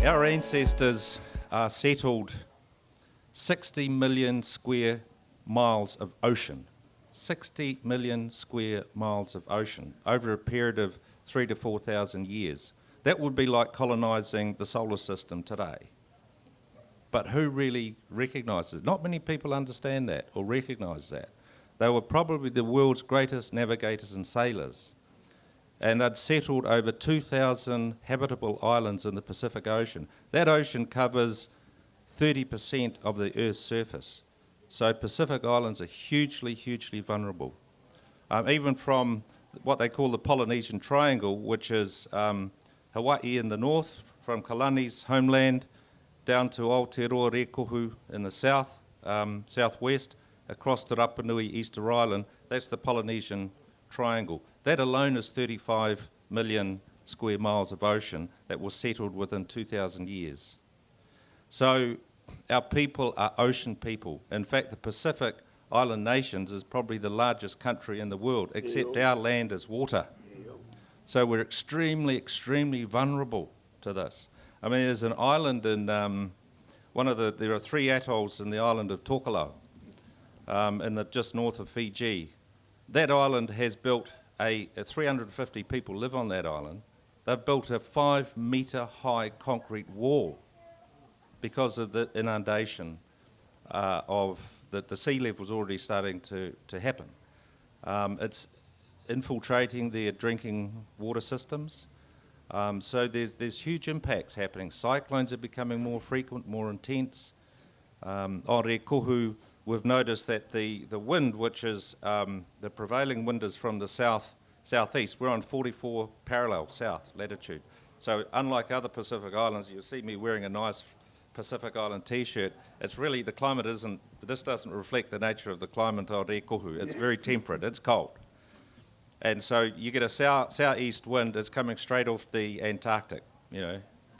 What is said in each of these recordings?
Our ancestors settled 60 million square miles of ocean. 60 million square miles of ocean over a period of 3,000 to 4,000 years. That would be like colonising the solar system today. But who really recognises it? Not many people understand that or recognise that. They were probably the world's greatest navigators and sailors. And they'd settled over 2,000 habitable islands in the Pacific Ocean. That ocean covers 30% of the Earth's surface. So Pacific Islands are hugely, hugely vulnerable. Even from what they call the Polynesian Triangle, which is Hawaii in the north, from Kalani's homeland, down to Aotearoa Rekohu in the south, southwest, across to Rapa Nui, Easter Island. That's the Polynesian Triangle. That alone is 35 million square miles of ocean that was settled within 2,000 years. So our people are ocean people. In fact, the Pacific Island nations is probably the largest country in the world, except our land is water. So we're extremely, extremely vulnerable to this. I mean, there's an island in there are 3 atolls in the island of Tokelau, just north of Fiji. That island has built 350 people live on that island. They've built a 5-metre high concrete wall because of the inundation of the sea levels already starting to happen. It's infiltrating their drinking water systems. So there's huge impacts happening. Cyclones are becoming more frequent, more intense. On Rekohu, we've noticed that the wind, which is the prevailing wind, is from the southeast. We're on 44 parallel south latitude. So unlike other Pacific Islands, you'll see me wearing a nice Pacific Island t-shirt. It's really, the climate this doesn't reflect the nature of the climate on Rekohu. It's very temperate, it's cold. And so you get a southeast wind that's coming straight off the Antarctic,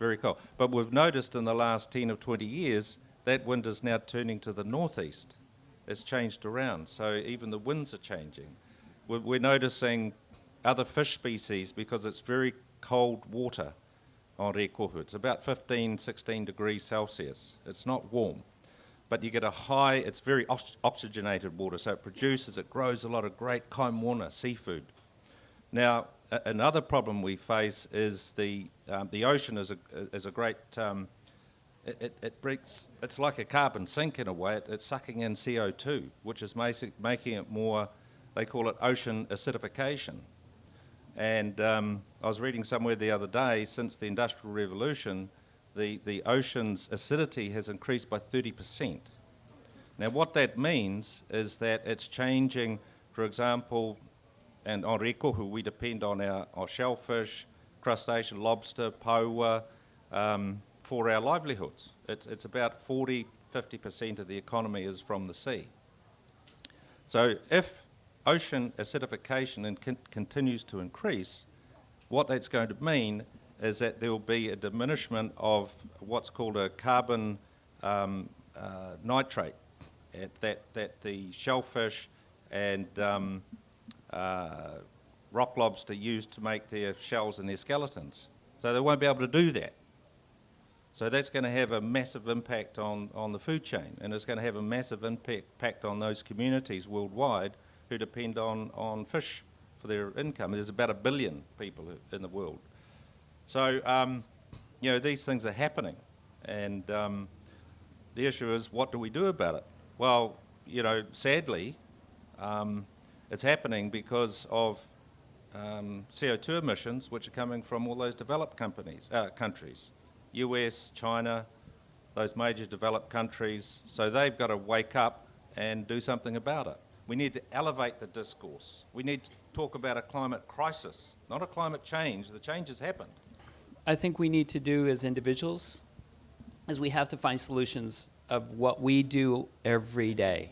very cold. But we've noticed in the last 10 or 20 years, that wind is now turning to the northeast. It's changed around, so even the winds are changing. We're noticing other fish species because it's very cold water on Rekohu. It's about 15, 16 degrees Celsius. It's not warm, but you get it's very oxygenated water, so it grows a lot of great kaimoana seafood. Now, another problem we face is the ocean is a great, it's like a carbon sink in a way. It's sucking in CO2, which is making it more, they call it ocean acidification. And I was reading somewhere the other day, since the Industrial Revolution, the ocean's acidity has increased by 30%. Now what that means is that it's changing, for example, and on Rekohu we depend on our shellfish, crustacean, lobster, paua, for our livelihoods. It's about 40-50% of the economy is from the sea. So if ocean acidification continues to increase, what that's going to mean is that there will be a diminishment of what's called a carbon nitrate that the shellfish and rock lobster use to make their shells and their skeletons. So they won't be able to do that. So that's going to have a massive impact on the food chain, and it's going to have a massive impact on those communities worldwide who depend on fish for their income. There's about 1 billion people in the world. So, these things are happening, and the issue is, what do we do about it? Well, sadly, it's happening because of CO2 emissions, which are coming from all those developed countries, US, China, those major developed countries. So they've got to wake up and do something about it. We need to elevate the discourse. We need to talk about a climate crisis, not a climate change. The change has happened. I think we need to do as individuals is we have to find solutions of what we do every day.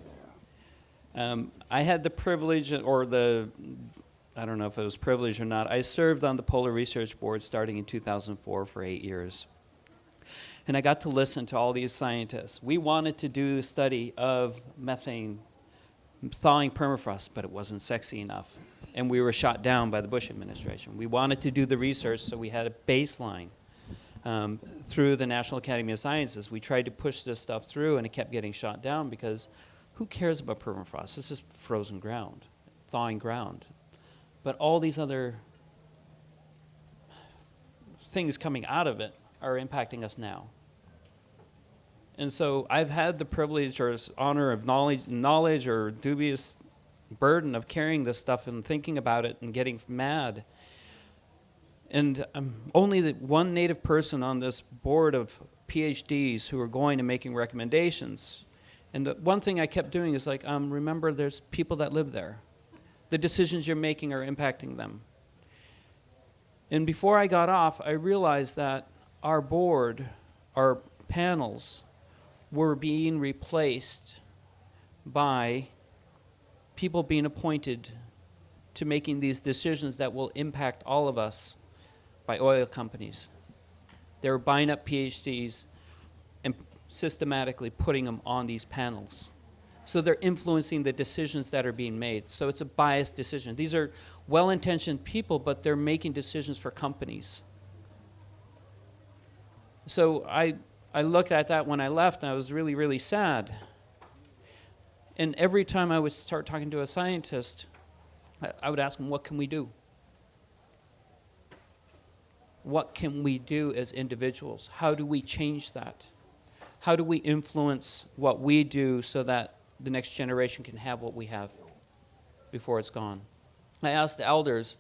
I had the privilege, I don't know if it was privilege or not, I served on the Polar Research Board starting in 2004 for 8 years. And I got to listen to all these scientists. We wanted to do a study of methane thawing permafrost, but it wasn't sexy enough. And we were shot down by the Bush administration. We wanted to do the research, so we had a baseline. through the National Academy of Sciences. We tried to push this stuff through, and it kept getting shot down because who cares about permafrost? It's just frozen ground, thawing ground. But all these other things coming out of it are impacting us now. And so I've had the privilege or honor of knowledge or dubious burden of carrying this stuff and thinking about it and getting mad. And I'm only the one Native person on this board of PhDs who are going and making recommendations. And the one thing I kept doing is like, remember there's people that live there. The decisions you're making are impacting them. And before I got off, I realized that our board, our panels, were being replaced by people being appointed to making these decisions that will impact all of us by oil companies. They were buying up PhDs and systematically putting them on these panels. So they're influencing the decisions that are being made. So it's a biased decision. These are well-intentioned people, but they're making decisions for companies. So I looked at that when I left, and I was really, really sad. And every time I would start talking to a scientist, I would ask them, what can we do? What can we do as individuals? How do we change that? How do we influence what we do so that the next generation can have what we have before it's gone? I asked the elders,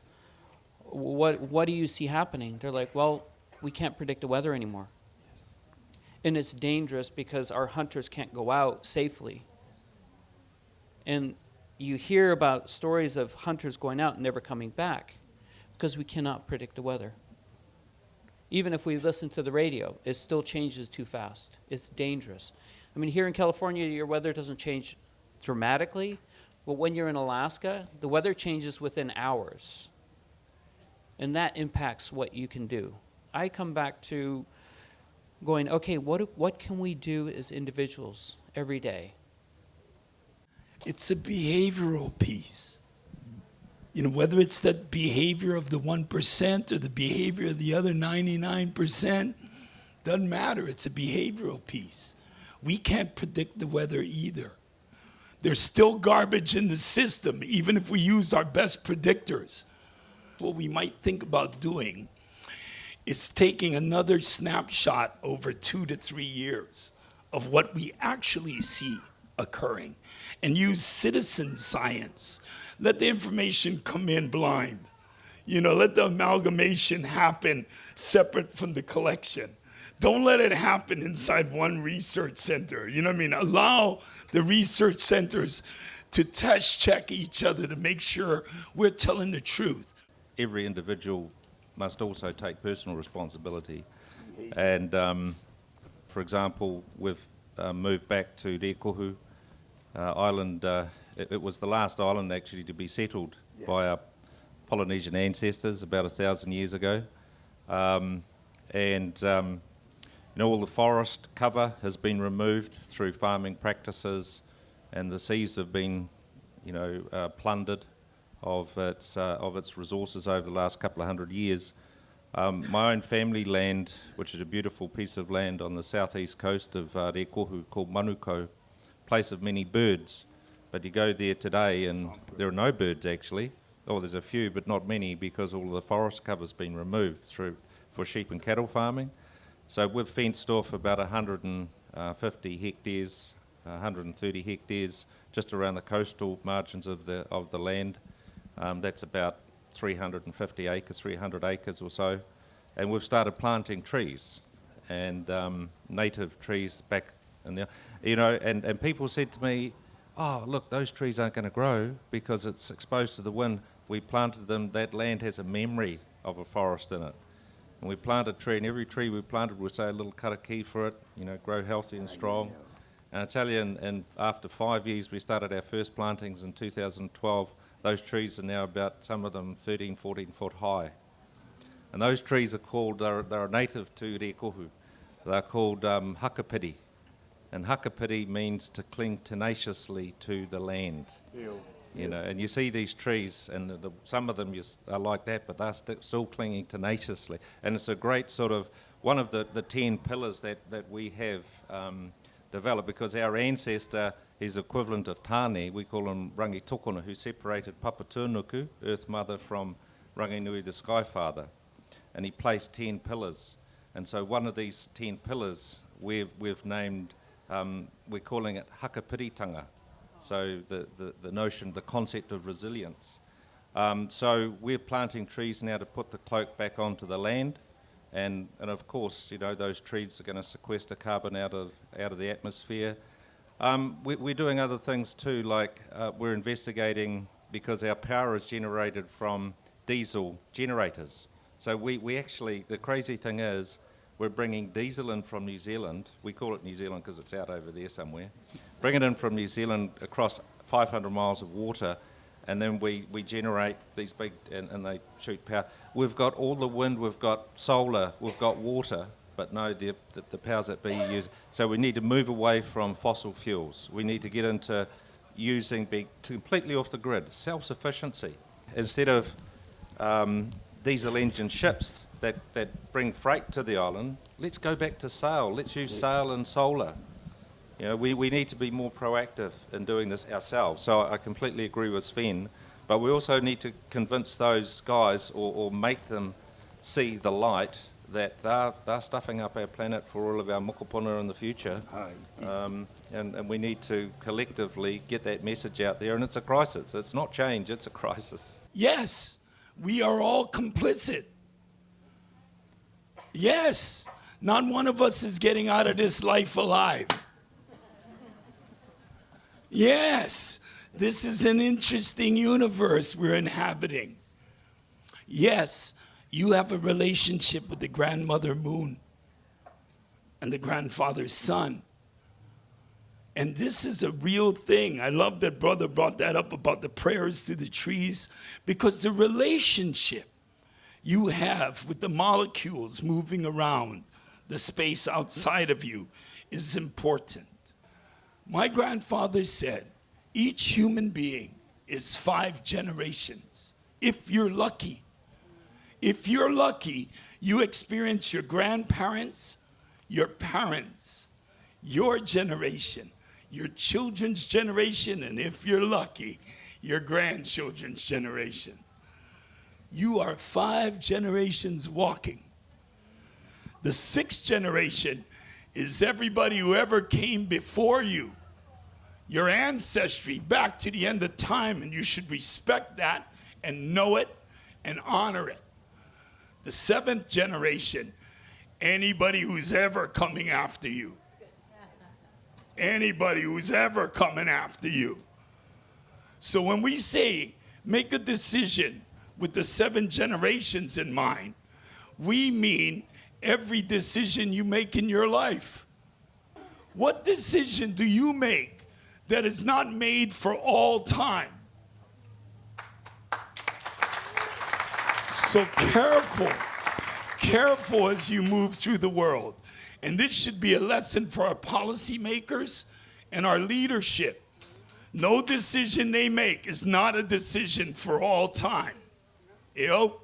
what do you see happening? They're like, well, we can't predict the weather anymore. And it's dangerous because our hunters can't go out safely. And you hear about stories of hunters going out and never coming back because we cannot predict the weather. Even if we listen to the radio, it still changes too fast. It's dangerous. I mean, here in California, your weather doesn't change dramatically, but when you're in Alaska, the weather changes within hours. And that impacts what you can do. I come back to going, okay, what can we do as individuals every day? It's a behavioral piece. You know, whether it's the behavior of the 1% or the behavior of the other 99%, doesn't matter. It's a behavioral piece. We can't predict the weather either. There's still garbage in the system, even if we use our best predictors. What we might think about doing is taking another snapshot over 2 to 3 years of what we actually see occurring and use citizen science. Let the information come in blind. You know, let the amalgamation happen separate from the collection. Don't let it happen inside one research center. You know what I mean? Allow the research centers to test check each other to make sure we're telling the truth. Every individual must also take personal responsibility. And for example, we've moved back to Rekohu Island. It was the last island actually to be settled by our Polynesian ancestors about 1,000 years ago. You know, all the forest cover has been removed through farming practices, and the seas have been, you know, plundered of its resources over the last couple of hundred years. My own family land, which is a beautiful piece of land on the southeast coast of Rekohu called Manukau, place of many birds. But you go there today and there are no birds actually. Oh, there's a few, but not many because all the forest cover's been removed for sheep and cattle farming. So we've fenced off about 150 hectares, 130 hectares just around the coastal margins of the land. That's about 350 acres, 300 acres or so. And we've started planting trees and native trees back in there. You know, and people said to me, oh, look, those trees aren't going to grow because it's exposed to the wind. We planted them, that land has a memory of a forest in it. And we planted a tree, and every tree we planted would say a little karakia for it, you know, grow healthy and strong. And I tell you, and after 5 years, we started our first plantings in 2012. Those trees are now about, some of them, 13, 14 foot high. And those trees are called, they're native to Rekohu. They're called hakapiti. And hakapiti means to cling tenaciously to the land. you know. And you see these trees, and some of them are like that, but they're still clinging tenaciously. And it's a great sort of one of the 10 pillars that we have developed, because our ancestor, his equivalent of Tāne, we call him Rangi Tokona, who separated Papatūnuku, Earth Mother, from Ranginui, the Sky Father. And he placed 10 pillars. And so one of these 10 pillars we've named, we're calling it hakapiritanga. So the notion, the concept of resilience. So we're planting trees now to put the cloak back onto the land. And of course, you know, those trees are going to sequester carbon out of the atmosphere. We're doing other things too, like we're investigating, because our power is generated from diesel generators. So we actually, the crazy thing is, we're bringing diesel in from New Zealand. We call it New Zealand because it's out over there somewhere. Bring it in from New Zealand across 500 miles of water, and then we generate these big, and they shoot power. We've got all the wind, we've got solar, we've got water, but no, the powers that be use. So we need to move away from fossil fuels. We need to get into being completely off the grid, self-sufficiency. Instead of diesel engine ships that bring freight to the island, let's go back to sail. Let's use sail and solar. You know, we need to be more proactive in doing this ourselves. So I completely agree with Sven, but we also need to convince those guys or make them see the light that they're stuffing up our planet for all of our mokopuna in the future. And we need to collectively get that message out there, and it's a crisis. It's not change, it's a crisis. Yes, we are all complicit. Yes, not one of us is getting out of this life alive. Yes, this is an interesting universe we're inhabiting. Yes, you have a relationship with the grandmother moon and the grandfather sun. And this is a real thing. I love that brother brought that up about the prayers to the trees, because the relationship you have with the molecules moving around the space outside of you is important. My grandfather said, each human being is 5 generations, if you're lucky. If you're lucky, you experience your grandparents, your parents, your generation, your children's generation, and if you're lucky, your grandchildren's generation. You are 5 generations walking. The 6th generation is everybody who ever came before you, your ancestry back to the end of time, and you should respect that and know it and honor it. The 7th generation, anybody who's ever coming after you. Anybody who's ever coming after you. So when we say make a decision with the 7 generations in mind, we mean every decision you make in your life. What decision do you make that is not made for all time? So careful as you move through the world. And this should be a lesson for our policymakers and our leadership. No decision they make is not a decision for all time. You know?